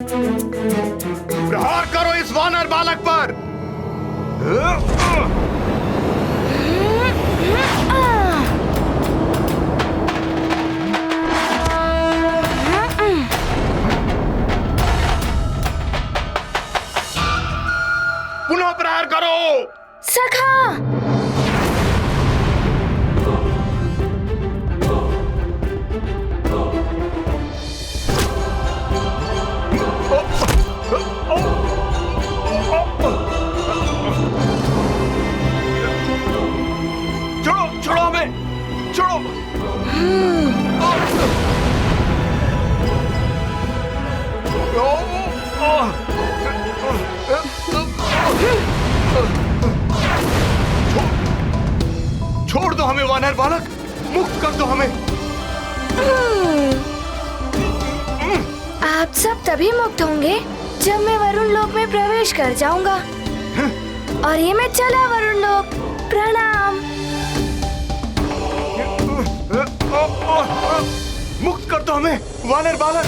प्रहार करो इस वानर बालक पर। पुनः प्रहार करो। सखा, छोड़ो छोड़ो हमें, छोड़ो। छोड़ दो हमें वानर बालक, मुक्त कर दो हमें। आप सब तभी मुक्त होंगे जब मैं वरुण लोक में प्रवेश कर जाऊंगा। और ये मैं चला वरुण लोक। प्रणाम। मुक्त कर दो हमें वानर बालक।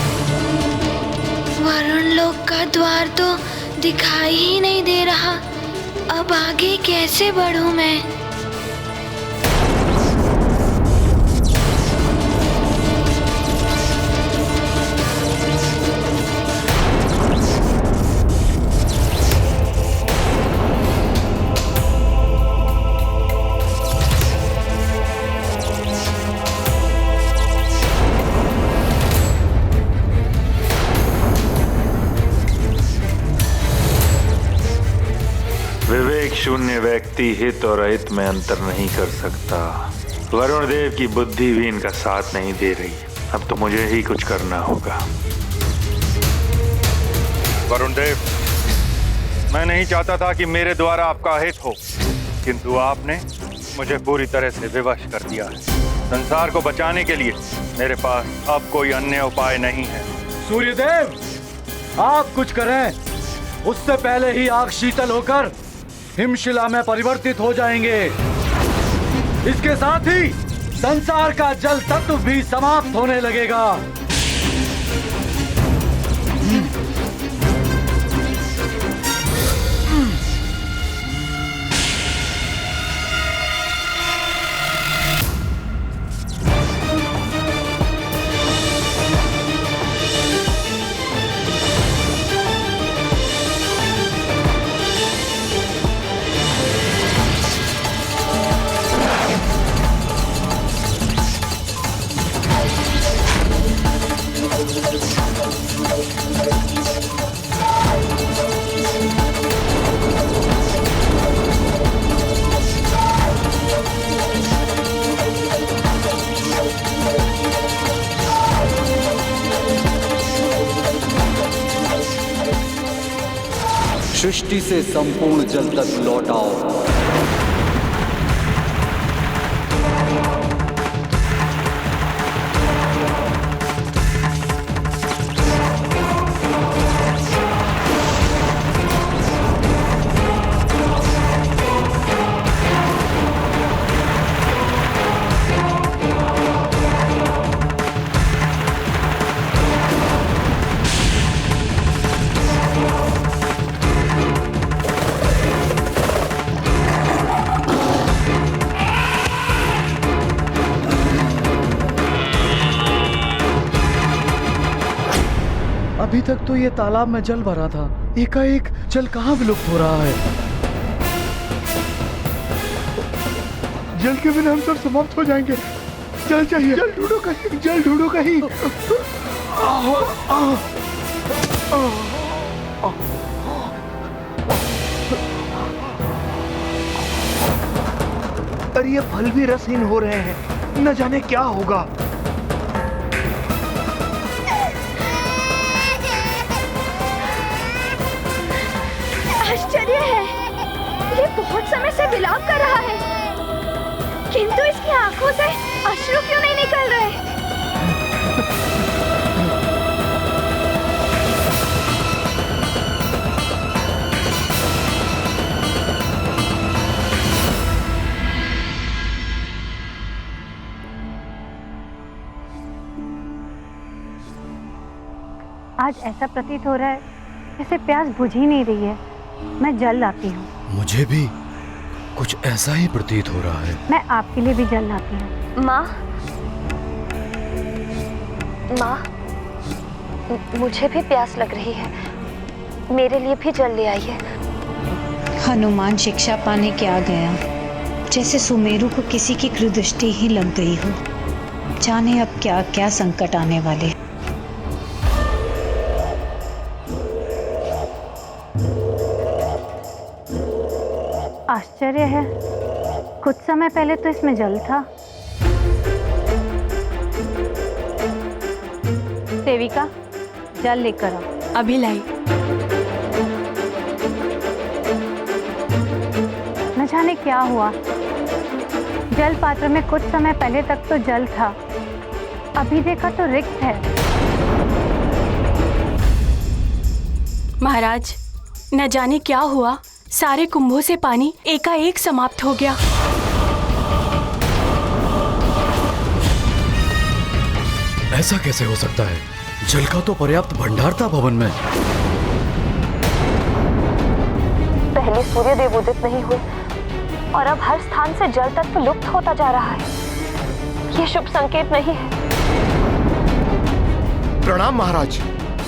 वरुण लोक का द्वार तो दिखाई ही नहीं दे रहा। अब आगे कैसे बढ़ूं मैं? विवेक शून्य व्यक्ति हित और अहित में अंतर नहीं कर सकता। वरुण देव की बुद्धि भी इनका साथ नहीं दे रही। अब तो मुझे ही कुछ करना होगा। वरुण देव, मैं नहीं चाहता था कि मेरे द्वारा आपका अहित हो, किंतु आपने मुझे पूरी तरह से विवश कर दिया है। संसार को बचाने के लिए मेरे पास अब कोई अन्य उपाय नहीं है। सूर्यदेव, आप कुछ करें, उससे पहले ही आग शीतल होकर हिमशिला में परिवर्तित हो जाएंगे। इसके साथ ही संसार का जल तत्व भी समाप्त होने लगेगा। सृष्टि से संपूर्ण जल तक लौटाओ। अभी तक तो ये तालाब में जल भरा था, एकाएक जल कहाँ विलुप्त हो रहा है? जल के बिना हम सब समाप्त हो जाएंगे। जल चाहिए, जल ढूंढो कहीं, जल ढूंढो कहीं। अरे ये फल भी रसहीन हो रहे हैं, न जाने क्या होगा। आश्चर्य है, ये बहुत समय से विलाप कर रहा है, किंतु इसकी आंखों से अश्रु क्यों नहीं निकल रहे? आज ऐसा प्रतीत हो रहा है जैसे प्यास बुझ ही नहीं रही है। मैं जल लाती हूँ। मुझे भी कुछ ऐसा ही प्रतीत हो रहा है। मैं आपके लिए भी जल लाती हूँ। माँ, माँ, मुझे भी प्यास लग रही है, मेरे लिए भी जल ले आइए। हनुमान शिक्षा पाने क्या गया, जैसे सुमेरु को किसी की कृदृष्टि ही लग गई हो। जाने अब क्या क्या संकट आने वाले। आश्चर्य है, कुछ समय पहले तो इसमें जल था। सेविका, जल लेकर आओ। अभी लाई। न जाने क्या हुआ, जल पात्र में कुछ समय पहले तक तो जल था, अभी देखा तो रिक्त है। महाराज, न जाने क्या हुआ, सारे कुंभों से पानी एकाएक समाप्त हो गया। ऐसा कैसे हो सकता है? जल का तो पर्याप्त भंडार था भवन में। पहले सूर्य देव उदित नहीं हुए और अब हर स्थान से जल तत्व लुप्त होता जा रहा है। ये शुभ संकेत नहीं है। प्रणाम महाराज।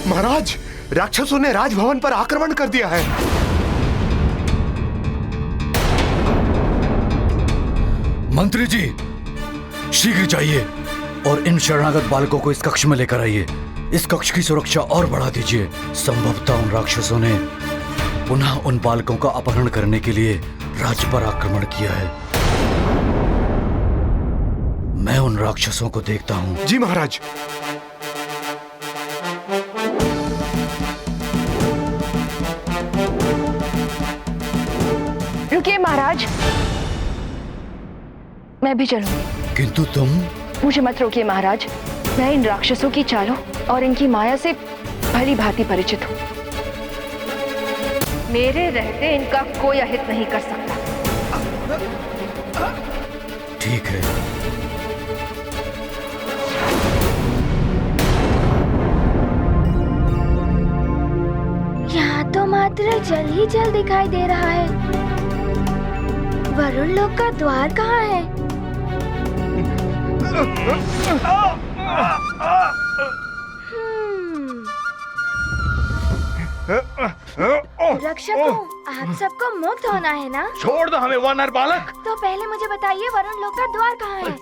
महाराज, राक्षसों ने राजभवन पर आक्रमण कर दिया है। मंत्री जी, शीघ्र जाइए और इन शरणागत बालकों को इस कक्ष में लेकर आइए। इस कक्ष की सुरक्षा और बढ़ा दीजिए। संभवतः उन राक्षसों ने पुनः उन बालकों का अपहरण करने के लिए राज्य पर आक्रमण किया है। मैं उन राक्षसों को देखता हूँ। जी महाराज। रुकिए महाराज, मैं भी चलूंगी। किंतु तुम? मुझे मत रोकिए महाराज, मैं इन राक्षसों की चालों और इनकी माया से भली भांति परिचित हूँ। मेरे रहते इनका कोई अहित नहीं कर सकता। ठीक है। यहाँ तो मात्र जल ही जल दिखाई दे रहा है। वरुण लोक का द्वार कहाँ है? रक्षकों, आप सबको मुक्त होना है ना? छोड़ दो हमें वानर बालक। तो पहले मुझे बताइए, वरुण लोक का द्वार कहाँ है?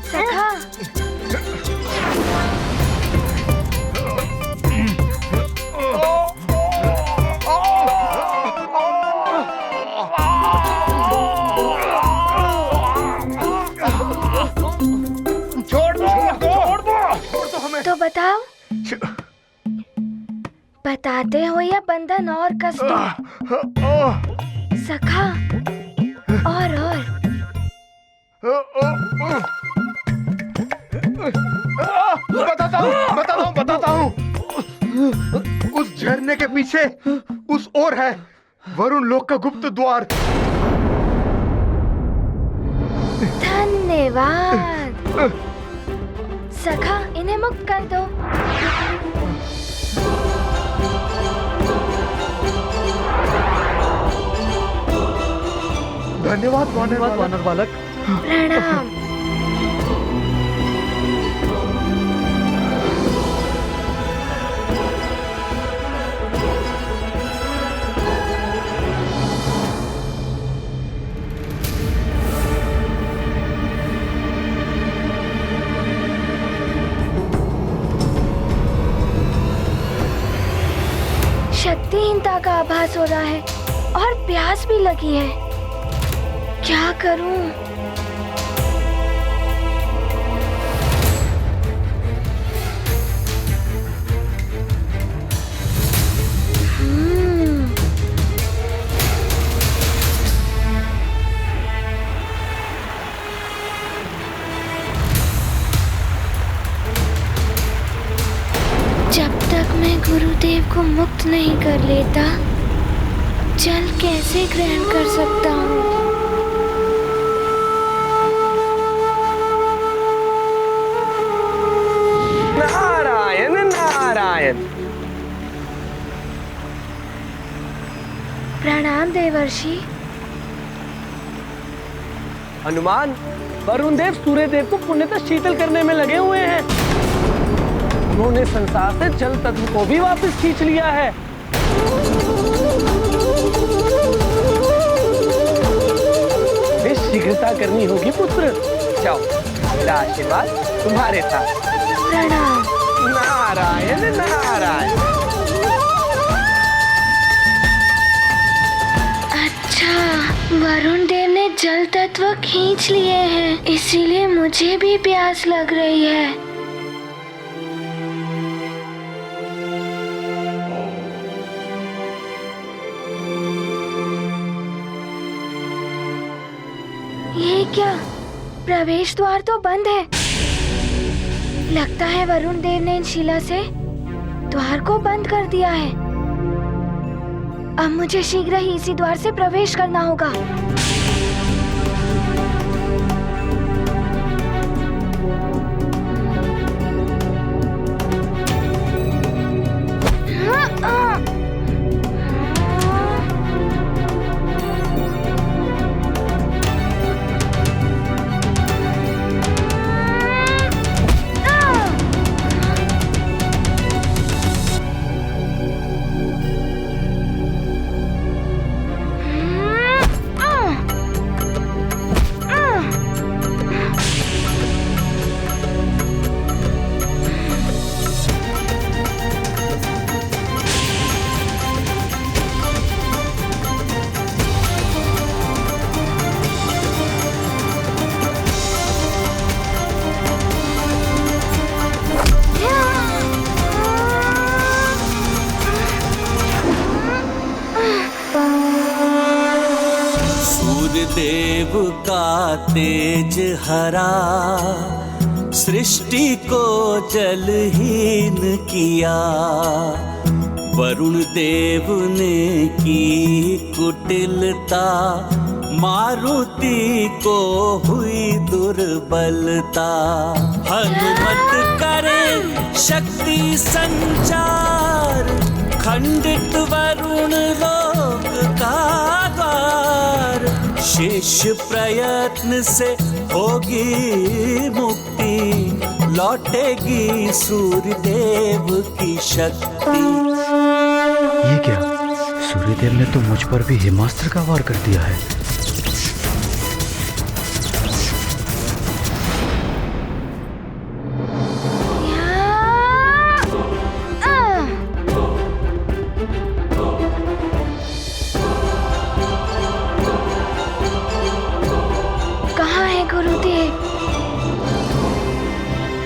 सखा, तो बताओ, बताते हो या बंधन और कष्ट? सखा, और बताता हूँ। उस झरने के पीछे उस ओर है वरुण लोक का गुप्त द्वार। धन्यवाद। सखा, इन्हें मुक्त कर दो। धन्यवाद वानर बालक। प्रणाम। शक्तिहीनता का आभास हो रहा है और प्यास भी लगी है। क्या करूं? जब तक मैं गुरुदेव को मुक्त नहीं कर लेता, जल कैसे ग्रहण कर सकता हूँ? नारायण नारायण। प्रणाम देवर्षि। हनुमान, वरुण देव सूर्य देव को पुण्यतः शीतल करने में लगे हुए हैं। उन्होंने संसार से जल तत्व को भी वापस खींच लिया है। शीघ्रता करनी होगी पुत्र। जाओ, मेरा आशीर्वाद तुम्हारे साथ। प्रणाम। नारायण नारायण। अच्छा, वरुण देव ने जल तत्व खींच लिए हैं, इसीलिए मुझे भी प्यास लग रही है। ये क्या? प्रवेश द्वार तो बंद है। लगता है वरुण देव ने इन शिला से द्वार को बंद कर दिया है। अब मुझे शीघ्र ही इसी द्वार से प्रवेश करना होगा। देव का तेज हरा, सृष्टि को जलहीन किया। वरुण देव ने की कुटिलता, मारुति को हुई दुर्बलता। हनुमत करे शक्ति संचार, खंडित वरुण लोक का द्वार। शेष प्रयत्न से होगी मुक्ति, लौटेगी सूर्यदेव की शक्ति। ये क्या? सूर्यदेव ने तो मुझ पर भी हिमास्त्र का वार कर दिया है।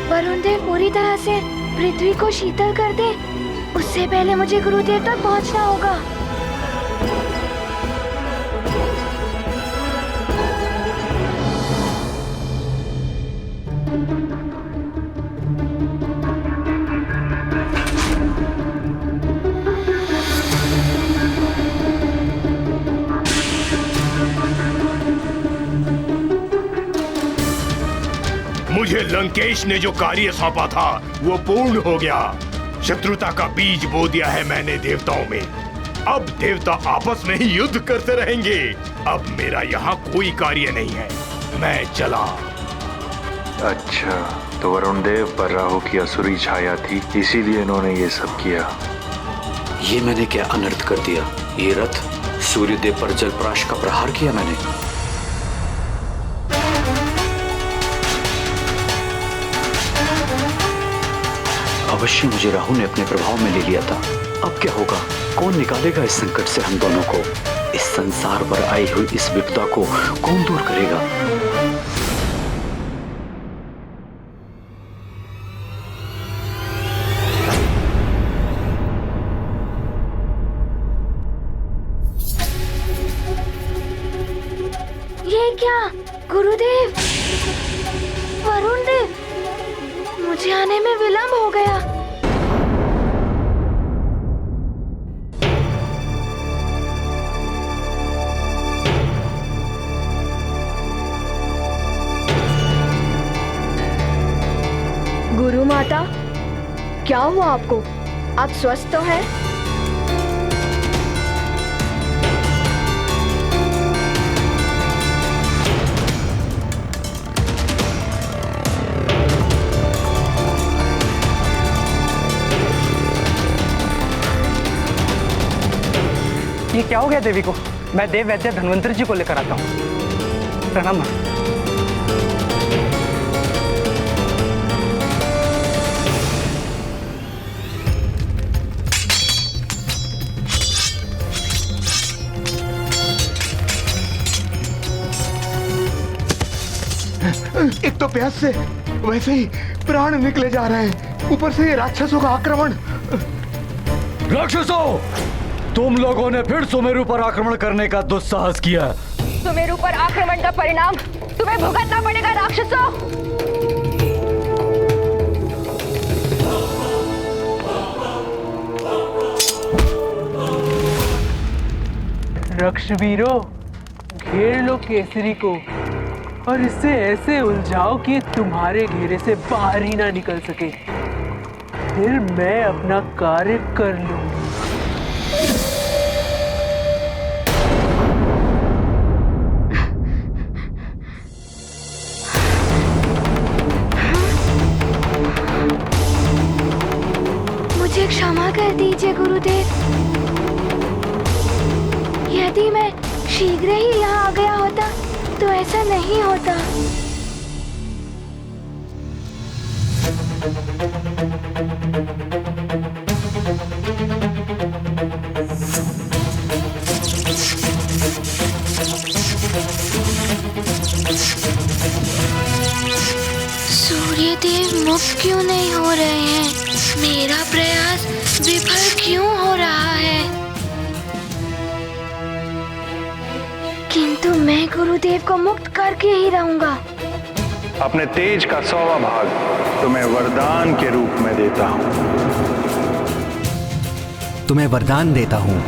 वरुण देव पूरी तरह से पृथ्वी को शीतल कर दे, उससे पहले मुझे गुरुदेव तक पहुंचना होगा। मुझे लंकेश ने जो कार्य सौंपा था वो पूर्ण हो गया। शत्रुता का बीज बो दिया है मैंने देवताओं में। अब देवता आपस में ही युद्ध करते रहेंगे। अब मेरा यहाँ कोई कार्य नहीं है, मैं चला। अच्छा, तो वरुण देव पर राहु की असुरी छाया थी, इसीलिए इन्होंने ये सब किया। ये मैंने क्या अनर्थ कर दिया? ये रथ सूर्यदेव पर जलप्राश का प्रहार किया मैंने। अवश्य मुझे राहु ने अपने प्रभाव में ले लिया था। अब क्या होगा? कौन निकालेगा इस संकट से हम दोनों को? इस संसार पर आई हुई इस विपदा को कौन दूर करेगा? ये क्या? गुरुदेव, वरुण देव, मुझे आने में विलंब हो गया। गुरु माता, क्या हुआ आपको? आप स्वस्थ तो हैं? ये क्या हो गया देवी को? मैं देव वैद्य धन्वंतरी जी को लेकर आता हूँ। प्रणाम माँ। एक तो प्यास से वैसे ही प्राण निकले जा रहे हैं, ऊपर से ये राक्षसों का आक्रमण। राक्षसों, तुम लोगों ने फिर सुमेरु पर आक्रमण करने का दुस्साहस किया। सुमेरु पर आक्रमण का परिणाम तुम्हें भुगतना पड़ेगा राक्षसों। रक्षवीरों, घेर लो केसरी को और इसे ऐसे उलझाओ कि तुम्हारे घेरे से बाहर ही ना निकल सके। फिर मैं अपना कार्य कर लूंगी। मुझे क्षमा कर दीजिए गुरुदेव। यदि मैं शीघ्र ही यहाँ आ गया होता तो ऐसा नहीं होता। सूर्यदेव मुक्त क्यों नहीं हो रहे हैं? मेरा प्रयास विफल क्यों हो रहा है? किंतु मैं गुरुदेव को मुक्त करके ही रहूंगा। अपने तेज का 100वां भाग तुम्हें वरदान के रूप में देता हूं। तुम्हें वरदान देता हूं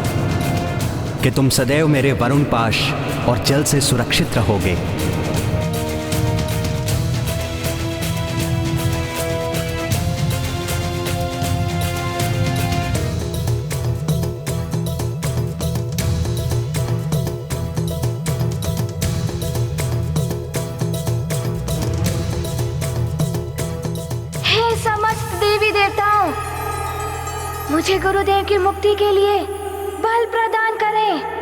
कि तुम सदैव मेरे वरुण पाश और जल से सुरक्षित रहोगे। मुझे गुरुदेव की मुक्ति के लिए बल प्रदान करें।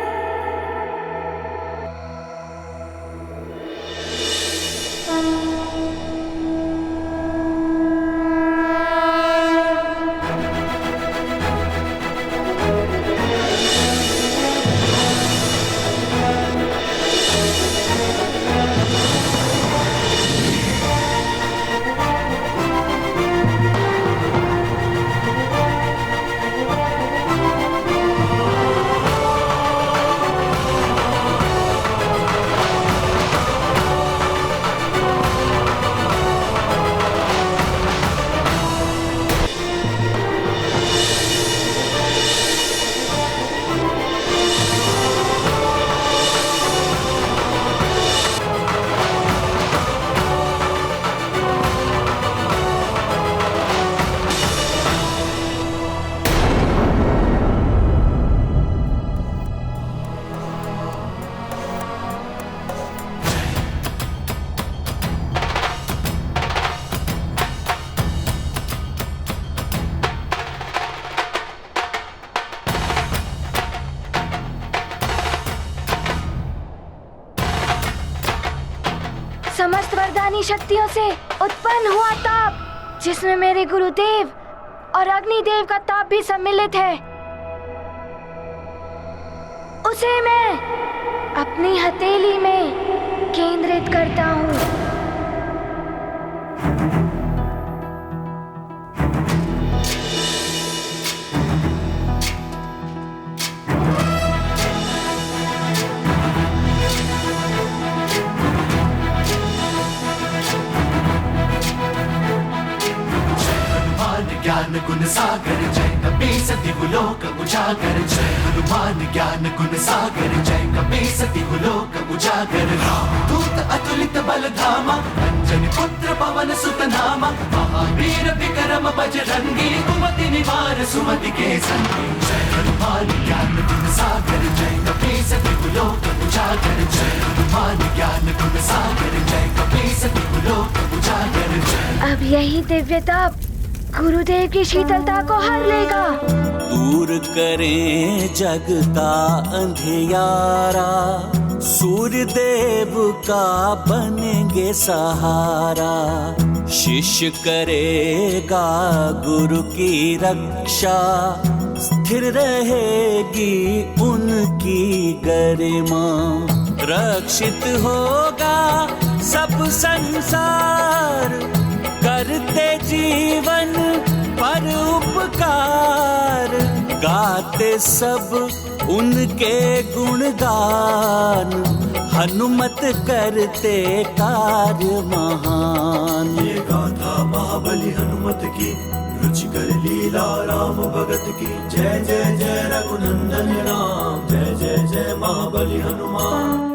समस्त वरदानी शक्तियों से उत्पन्न हुआ ताप, जिसमें मेरे गुरुदेव और अग्निदेव का ताप भी सम्मिलित है, उसे मैं अपनी हथेली में केंद्रित करता हूँ। ज्ञान गुण सागर जय कपी सति गुलोक उजागर, जय हनुमान ज्ञान गुण सागर जय कपी सति गुलोक उजागर। दूत अतुलित बल धामा, अंजनी पुत्र पवन सुत नामा, महावीर विक्रम बजरंगी, कुमति निवार सुमति के संगी। जय हनुमान ज्ञान गुण सागर जय कपी सति गुलोक उजागर, जय हनुमान ज्ञान गुण सागर जय कपी सति गुलोक उजागर। अब यही दिव्य ताप गुरुदेव की शीतलता को हर लेगा। दूर करें जग का अंधियारा, सूर्य देव का बनेंगे सहारा। शिष्य करेगा गुरु की रक्षा, स्थिर रहेगी उनकी गरिमा। रक्षित होगा सब संसार, करते जीवन पर उपकार। गाते सब उनके गुणगान, हनुमत करते कार्य महान। ये गाथा महाबली हनुमत की, रुचिकर लीला राम भगत की। जय जय जय रघुनंदन राम, जय जय जय महाबली हनुमान।